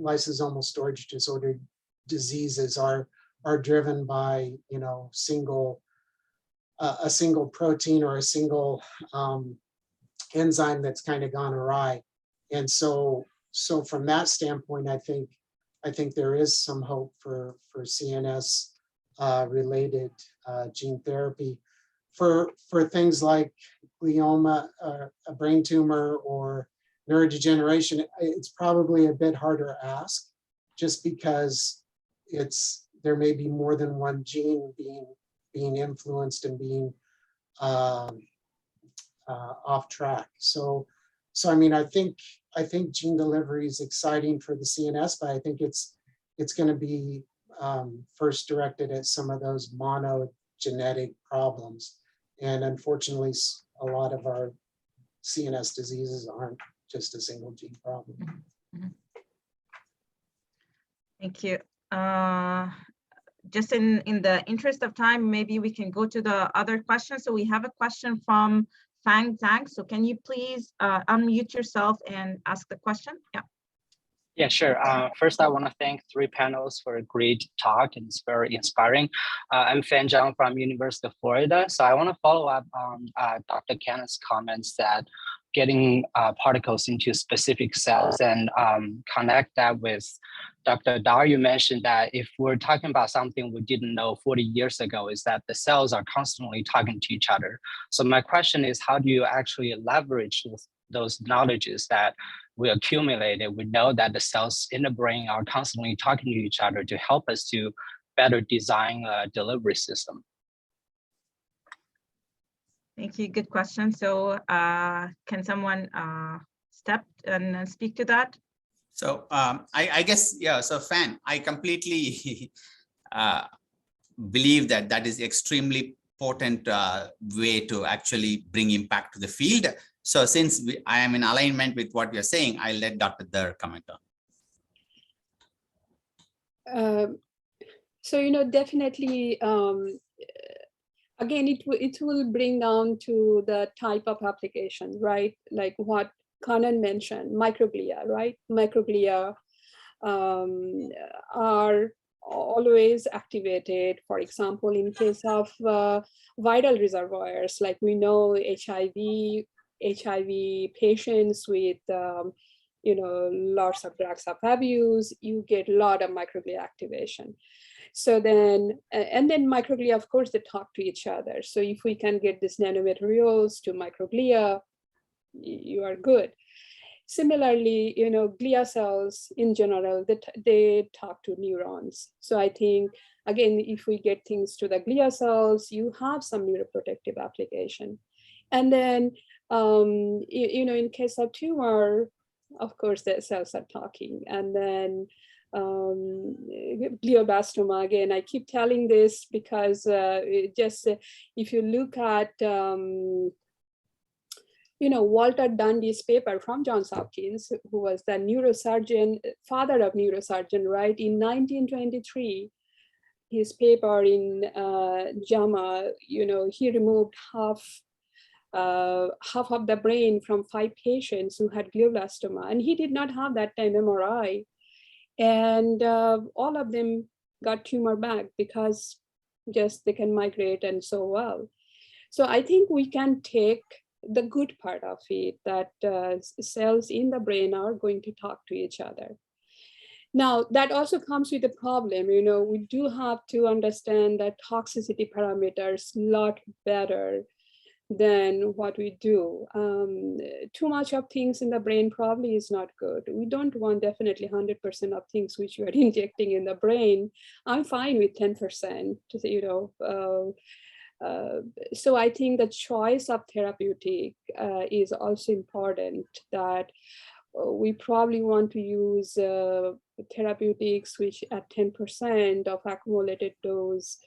lysosomal storage disorder diseases are driven by, you know, a single protein or a single enzyme that's kind of gone awry. And so from that standpoint, I think there is some hope for CNS related gene therapy for things like glioma, a brain tumor, or neurodegeneration. It's probably a bit harder to ask, just because there may be more than one gene being influenced and being off track. So I mean, I think gene delivery is exciting for the CNS, but I think it's going to be first directed at some of those monogenetic problems. And unfortunately, a lot of our CNS diseases aren't just a single gene problem. Thank you. Just in the interest of time, maybe we can go to the other questions. So we have a question from Fang Zhang. So can you please unmute yourself and ask the question? Yeah. Yeah, sure. First, I want to thank three panels for a great talk, and it's very inspiring. I'm Fan Zhang from University of Florida. So I want to follow up on Dr. Kannan's comments that getting particles into specific cells and connect that with Dr. Dhar. You mentioned that if we're talking about something we didn't know 40 years ago, is that the cells are constantly talking to each other. So my question is, how do you actually leverage those knowledges that we accumulated? We know that the cells in the brain are constantly talking to each other to help us to better design a delivery system. Thank you. Good question. So can someone step and speak to that? So I guess, yeah, so Fan, I completely believe that is extremely important way to actually bring impact to the field. So since I am in alignment with what you're saying, I'll let Dr. Dhar comment on. So, you know, definitely, again, it will bring down to the type of application, right? Like what Kannan mentioned, microglia, right? Microglia are always activated. For example, in case of viral reservoirs, like we know HIV patients with lots of drugs of abuse, you get a lot of microglia activation. So then, and then microglia, of course, they talk to each other. So if we can get these nanomaterials to microglia, you are good. Similarly, glia cells in general, they talk to neurons. So I think, again, if we get things to the glia cells, you have some neuroprotective application. And then, in case of tumor, of course, the cells are talking. And then glioblastoma, again, I keep telling this because if you look at, Walter Dundy's paper from Johns Hopkins, who was the neurosurgeon, father of neurosurgeon, right? In 1923, his paper in JAMA, he removed half of the brain from 5 patients who had glioblastoma, and he did not have that time MRI. And all of them got tumor back because just they can migrate and so well. So I think we can take the good part of it, that cells in the brain are going to talk to each other. Now, that also comes with a problem. We do have to understand that toxicity parameters a lot better than what we do. Too much of things in the brain probably is not good. We don't want definitely 100% of things which you are injecting in the brain. I'm fine with 10%, so I think the choice of therapeutic is also important, that we probably want to use therapeutics which at 10% of accumulated dose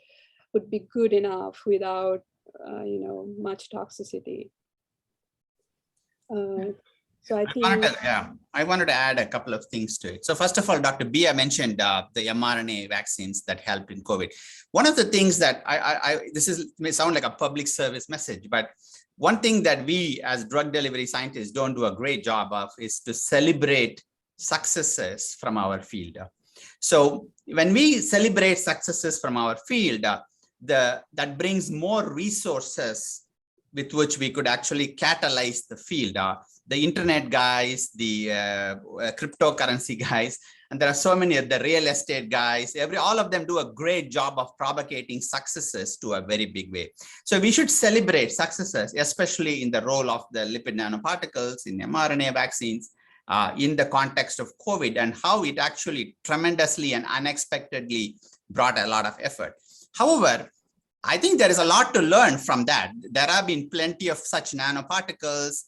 would be good enough without much toxicity. So I think I wanted to add a couple of things to it. So first of all, Dr. Bia mentioned the mRNA vaccines that helped in COVID. One of the things that may sound like a public service message, but one thing that we as drug delivery scientists don't do a great job of is to celebrate successes from our field. So when we celebrate successes from our field, that brings more resources with which we could actually catalyze the field. The internet guys, the cryptocurrency guys, and there are so many of the real estate guys, all of them do a great job of propagating successes to a very big way. So we should celebrate successes, especially in the role of the lipid nanoparticles in mRNA vaccines, in the context of COVID, and how it actually tremendously and unexpectedly brought a lot of effort. However, I think there is a lot to learn from that. There have been plenty of such nanoparticles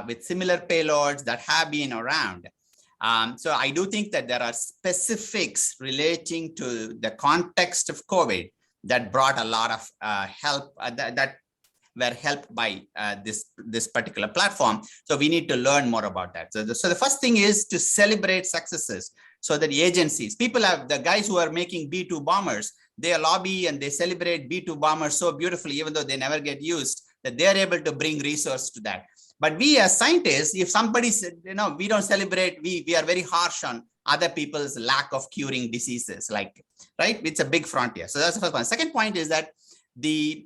with similar payloads that have been around. So I do think that there are specifics relating to the context of COVID that brought a lot of help, that were helped by this particular platform. So we need to learn more about that. So the first thing is to celebrate successes, so that agencies, the guys who are making B-2 bombers, they lobby and they celebrate B-2 bombers so beautifully, even though they never get used, that they're able to bring resource to that. But we as scientists, if somebody said, we don't celebrate, we are very harsh on other people's lack of curing diseases, right? It's a big frontier. So that's the first one. Second point is that the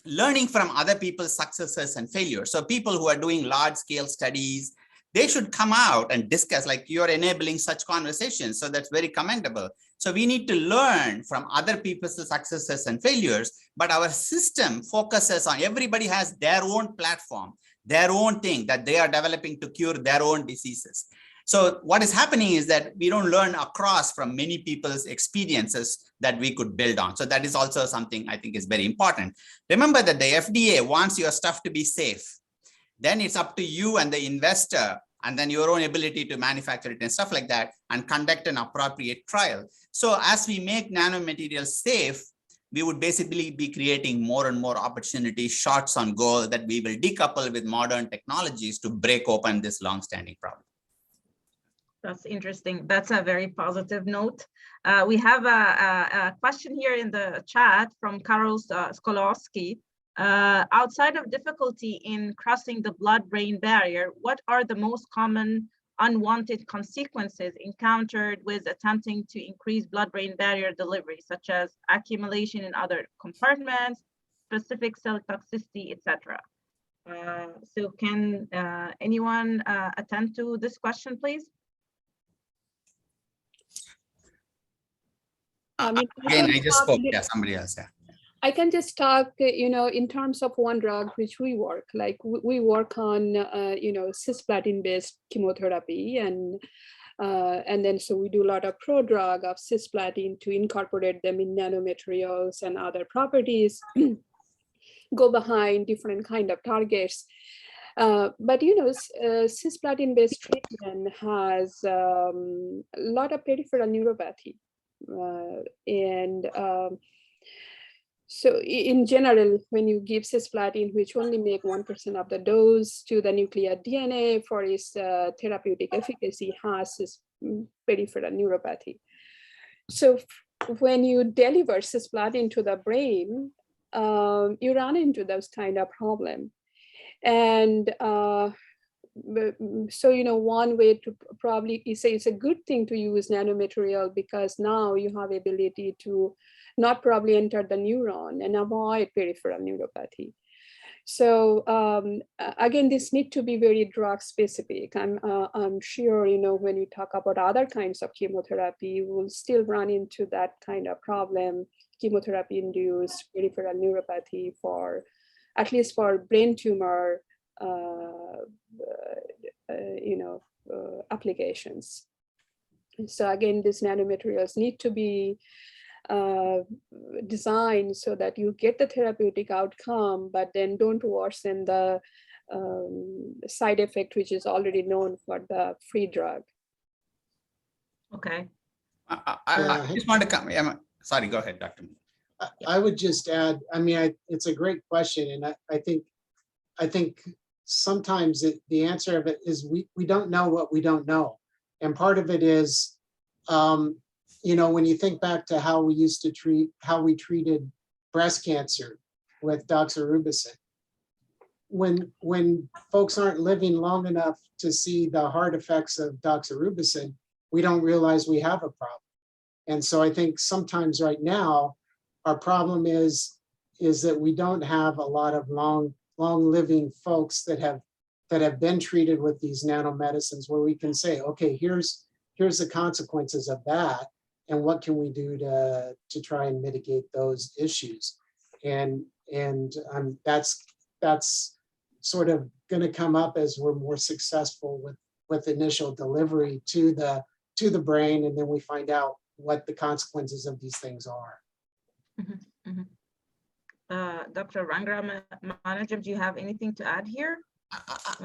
learning from other people's successes and failures. So people who are doing large scale studies, they should come out and discuss, like you're enabling such conversations. So that's very commendable. So we need to learn from other people's successes and failures, but our system focuses on everybody has their own platform, their own thing that they are developing to cure their own diseases. So what is happening is that we don't learn across from many people's experiences that we could build on. So that is also something I think is very important. Remember that the FDA wants your stuff to be safe. Then it's up to you and the investor, and then your own ability to manufacture it and stuff like that, and conduct an appropriate trial. So as we make nanomaterials safe, we would basically be creating more and more opportunities, shots on goal that we will decouple with modern technologies to break open this long-standing problem. That's interesting. That's a very positive note. We have a question here in the chat from Karol Skolowski. Outside of difficulty in crossing the blood-brain barrier, what are the most common unwanted consequences encountered with attempting to increase blood-brain barrier delivery, such as accumulation in other compartments, specific cell toxicity, etc.? So can anyone attend to this question, please? I mean, Again, I just spoke. Yeah, somebody else. Yeah. I can just talk, in terms of one drug which we work, like we work on, cisplatin-based chemotherapy, and then so we do a lot of prodrug of cisplatin to incorporate them in nanomaterials and other properties, go behind different kind of targets. But cisplatin-based treatment has a lot of peripheral neuropathy, so in general, when you give cisplatin, which only make 1% of the dose to the nuclear DNA for its therapeutic efficacy, has this peripheral neuropathy. So when you deliver cisplatin to the brain, you run into those kind of problem. And so, one way to probably say it's a good thing to use nanomaterial, because now you have ability to not probably enter the neuron and avoid peripheral neuropathy. So again, this need to be very drug specific. I'm sure, when we talk about other kinds of chemotherapy, we'll still run into that kind of problem, chemotherapy-induced peripheral neuropathy for, at least for brain tumor, applications. So again, these nanomaterials need to be designed so that you get the therapeutic outcome, but then don't worsen the side effect, which is already known for the free drug. Okay. I just want to come. Sorry, go ahead, Dr. I would just add, it's a great question. And I think sometimes the answer of it is we don't know what we don't know. And part of it is, when you think back to how we treated breast cancer with doxorubicin, when folks aren't living long enough to see the hard effects of doxorubicin, we don't realize we have a problem. And so I think sometimes right now, our problem is that we don't have a lot of long living folks that have been treated with these nanomedicines, where we can say, okay, here's the consequences of that, and what can we do to try and mitigate those issues. And that's sort of going to come up as we're more successful with initial delivery to the brain, and then we find out what the consequences of these things are. Mm-hmm, mm-hmm. Dr. Rangaramanujam, do you have anything to add here?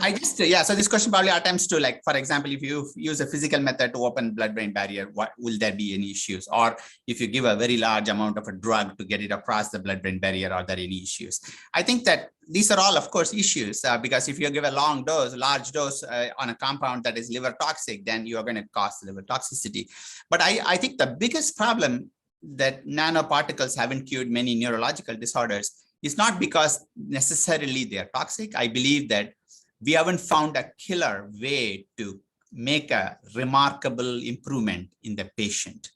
I just, so this question probably attempts to, like, for example, if you use a physical method to open blood-brain barrier, what will there be any issues? Or if you give a very large amount of a drug to get it across the blood-brain barrier, are there any issues? I think that these are all, of course, issues, because if you give a large dose on a compound that is liver toxic, then you are going to cause liver toxicity. But I think the biggest problem that nanoparticles haven't cured many neurological disorders is not because necessarily they're toxic. I believe that we haven't found a killer way to make a remarkable improvement in the patient.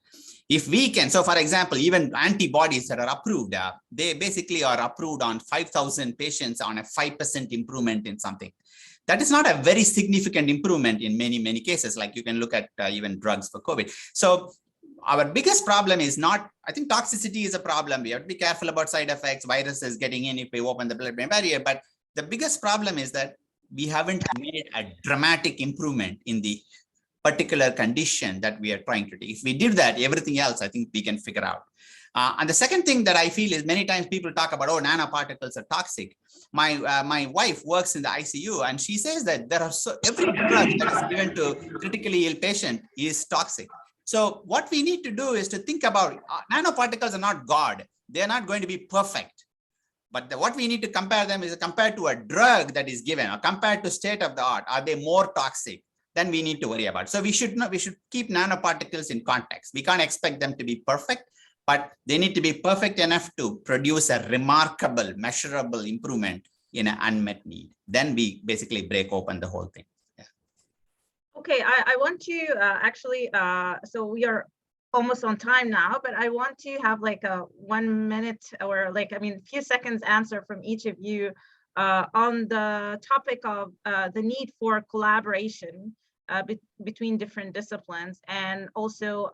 If we can, so for example, even antibodies that are approved, they basically are approved on 5,000 patients on a 5% improvement in something. That is not a very significant improvement in many cases, like you can look at even drugs for COVID. So our biggest problem is not, I think toxicity is a problem. We have to be careful about side effects, viruses getting in if we open the blood-brain barrier. But the biggest problem is that we haven't made a dramatic improvement in the particular condition that we are trying to do. If we did that, everything else, I think we can figure out. And the second thing that I feel is many times people talk about, oh, nanoparticles are toxic. My wife works in the ICU, and she says that there are every drug that is given to critically ill patient is toxic. So what we need to do is to think about nanoparticles are not God. They're not going to be perfect. But what we need to compare them is compared to a drug that is given or compared to state of the art. Are they more toxic? Then we need to worry about. So we should keep nanoparticles in context. We can't expect them to be perfect, but they need to be perfect enough to produce a remarkable, measurable improvement in an unmet need. Then we basically break open the whole thing. Okay, I want to actually, so we are almost on time now, but I want to have like a 1 minute or a few seconds answer from each of you on the topic of the need for collaboration between different disciplines, and also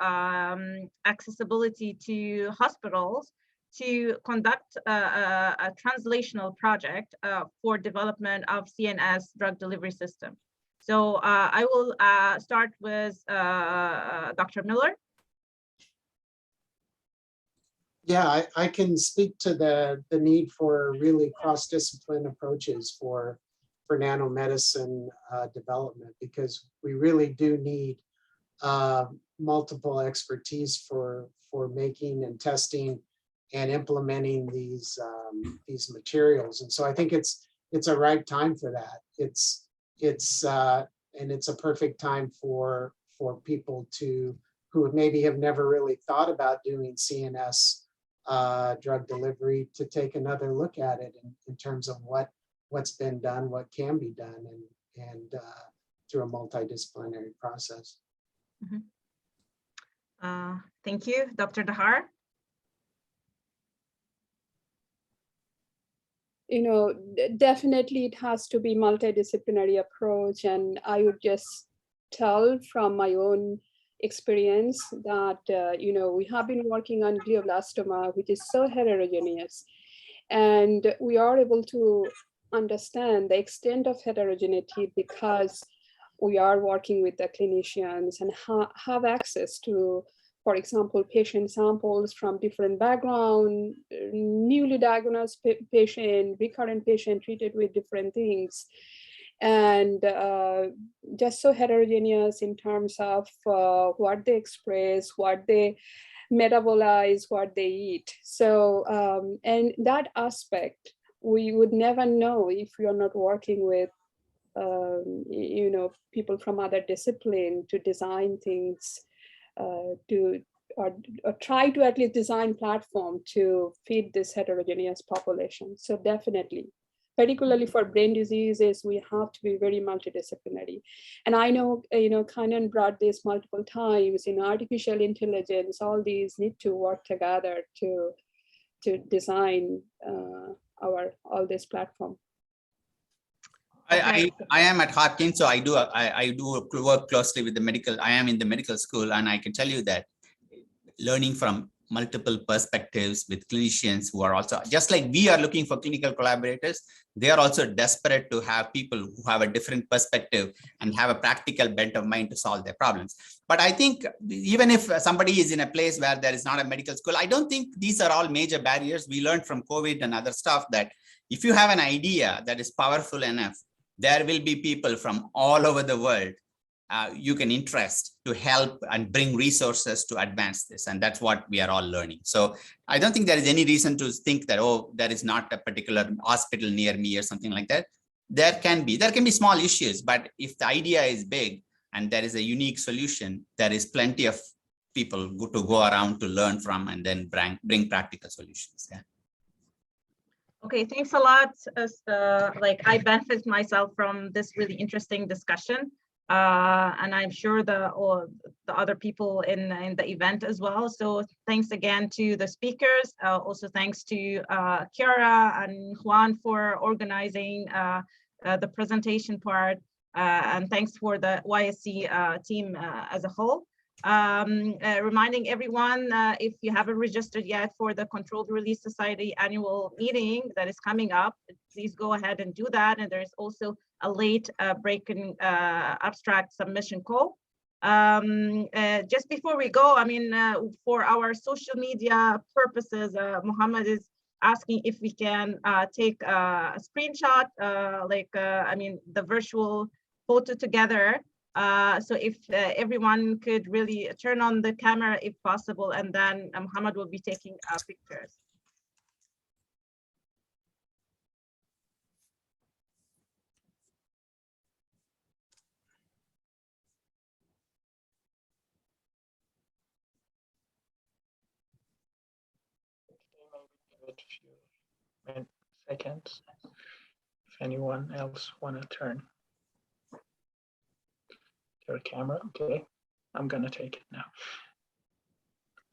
accessibility to hospitals to conduct a translational project for development of CNS drug delivery system. So I will start with Dr. Miller. Yeah, I can speak to the need for really cross-discipline approaches for nanomedicine development, because we really do need multiple expertise for making and testing and implementing these materials. And so I think it's a right time for that. It's a perfect time for people who maybe have never really thought about doing CNS drug delivery to take another look at it in terms of what's been done, what can be done, and through a multidisciplinary process. Mm-hmm. Thank you, Dr. Dhar. You know, definitely it has to be multidisciplinary approach, and I would just tell from my own experience that you know, we have been working on glioblastoma, which is so heterogeneous, and we are able to understand the extent of heterogeneity because we are working with the clinicians and have access to, for example, patient samples from different background, newly diagnosed patient, recurrent patient treated with different things, and just so heterogeneous in terms of what they express, what they metabolize, what they eat. So, and that aspect, we would never know if we are not working with you know, people from other discipline to design things or try to at least design platform to feed this heterogeneous population. So definitely, particularly for brain diseases, we have to be very multidisciplinary. And I know, you know, Kannan brought this multiple times in artificial intelligence, all these need to work together to design all this platform. I am at Hopkins, so I do work closely with the medical. I am in the medical school, and I can tell you that learning from multiple perspectives with clinicians who are also, just like we are looking for clinical collaborators, they are also desperate to have people who have a different perspective and have a practical bent of mind to solve their problems. But I think even if somebody is in a place where there is not a medical school, I don't think these are all major barriers. We learned from COVID and other stuff that if you have an idea that is powerful enough, there will be people from all over the world you can interest to help and bring resources to advance this. And that's what we are all learning. So I don't think there is any reason to think that, oh, there is not a particular hospital near me or something like that. There can be small issues, but if the idea is big and there is a unique solution, there is plenty of people to go around to learn from and then bring practical solutions. Yeah. Okay, thanks a lot. Like, I benefit myself from this really interesting discussion. And I'm sure the other people in the event as well. So thanks again to the speakers. Also thanks to Kiara and Juan for organizing the presentation part. And thanks for the YSC team as a whole. Reminding everyone, if you haven't registered yet for the Controlled Release Society annual meeting that is coming up, please go ahead and do that. And there's also a late breaking abstract submission call. Just before we go, I mean, for our social media purposes, Muhammad is asking if we can take a screenshot, I mean, the virtual photo together. So if everyone could really turn on the camera if possible, and then Muhammad will be taking pictures. Give it a few seconds. If anyone else want to turn their camera, okay. I'm gonna take it now.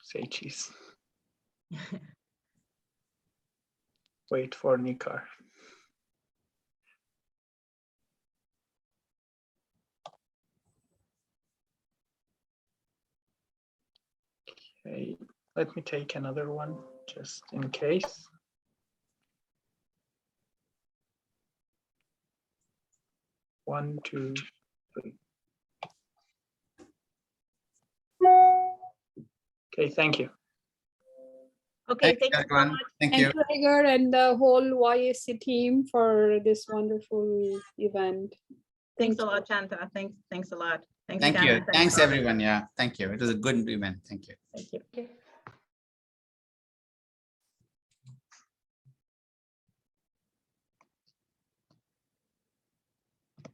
Say cheese. Wait for Nikar. Okay, let me take another one just in case. One, two, three. Okay, thank you. Okay, Thanks, thank you so everyone. much. Thank you. Thank you, Edgar, and the whole YAC team for this wonderful event. Thanks Thank a you. lot, Shanta. Thanks a lot. Thanks, Thank you. Kannan. Thanks, Bobby. everyone. Yeah, thank you. It was a good event. Thank you. Thank you. Okay.